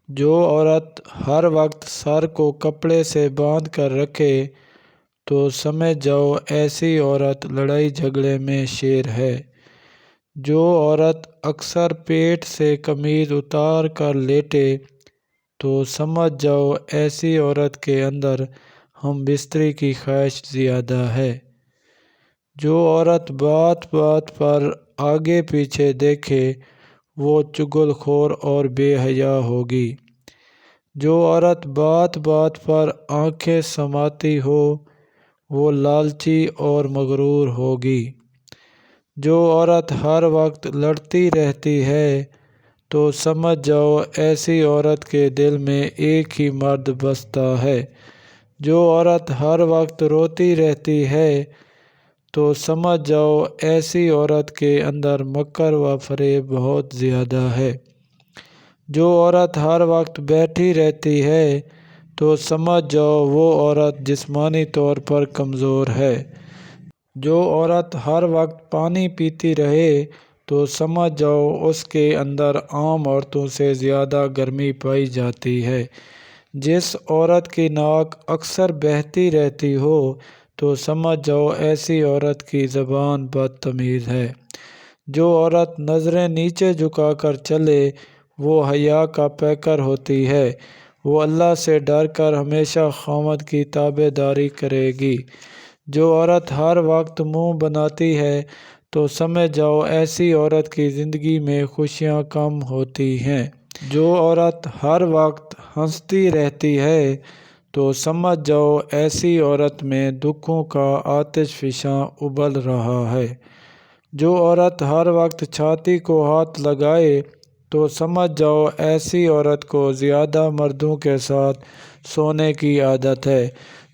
جو عورت ہر وقت سر کو کپڑے سے باندھ کر رکھے تو سمجھ جاؤ ایسی عورت لڑائی جھگڑے میں شیر ہے۔ جو عورت اکثر پیٹ سے قمیض اتار کر لیٹے تو سمجھ جاؤ ایسی عورت کے اندر ہم بستری کی خواہش زیادہ ہے۔ جو عورت بات بات پر آگے پیچھے دیکھے وہ چغل خور اور بے حیا ہوگی۔ جو عورت بات بات پر آنکھیں سماتی ہو وہ لالچی اور مغرور ہوگی۔ جو عورت ہر وقت لڑتی رہتی ہے تو سمجھ جاؤ ایسی عورت کے دل میں ایک ہی مرد بستا ہے۔ جو عورت ہر وقت روتی رہتی ہے تو سمجھ جاؤ ایسی عورت کے اندر مکر و فریب بہت زیادہ ہے۔ جو عورت ہر وقت بیٹھی رہتی ہے تو سمجھ جاؤ وہ عورت جسمانی طور پر کمزور ہے۔ جو عورت ہر وقت پانی پیتی رہے تو سمجھ جاؤ اس کے اندر عام عورتوں سے زیادہ گرمی پائی جاتی ہے۔ جس عورت کی ناک اکثر بہتی رہتی ہو تو سمجھ جاؤ ایسی عورت کی زبان بدتمیز ہے۔ جو عورت نظریں نیچے جھکا کر چلے وہ حیا کا پیکر ہوتی ہے۔ وہ اللہ سے ڈر کر ہمیشہ خاوند کی تابع داری کرے گی۔ جو عورت ہر وقت منہ بناتی ہے تو سمجھ جاؤ ایسی عورت کی زندگی میں خوشیاں کم ہوتی ہیں۔ جو عورت ہر وقت ہنستی رہتی ہے تو سمجھ جاؤ ایسی عورت میں دکھوں کا آتش فشاں ابل رہا ہے۔ جو عورت ہر وقت چھاتی کو ہاتھ لگائے تو سمجھ جاؤ ایسی عورت کو زیادہ مردوں کے ساتھ سونے کی عادت ہے۔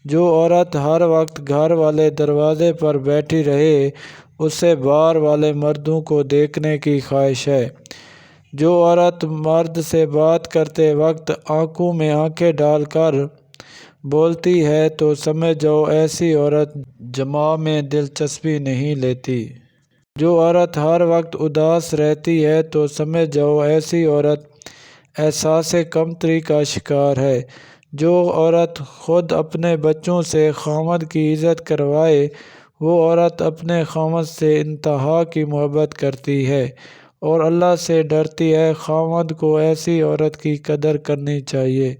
جو عورت ہر وقت گھر والے دروازے پر بیٹھی رہے اسے باہر والے مردوں کو دیکھنے کی خواہش ہے۔ جو عورت مرد سے بات کرتے وقت آنکھوں میں آنکھیں ڈال کر بولتی ہے تو سمجھ جاؤ ایسی عورت جماع میں دلچسپی نہیں لیتی۔ جو عورت ہر وقت اداس رہتی ہے تو سمجھ جاؤ ایسی عورت احساس کمتری کا شکار ہے۔ جو عورت خود اپنے بچوں سے خاوند کی عزت کروائے وہ عورت اپنے خاوند سے انتہا کی محبت کرتی ہے اور اللہ سے ڈرتی ہے۔ خاوند کو ایسی عورت کی قدر کرنی چاہیے۔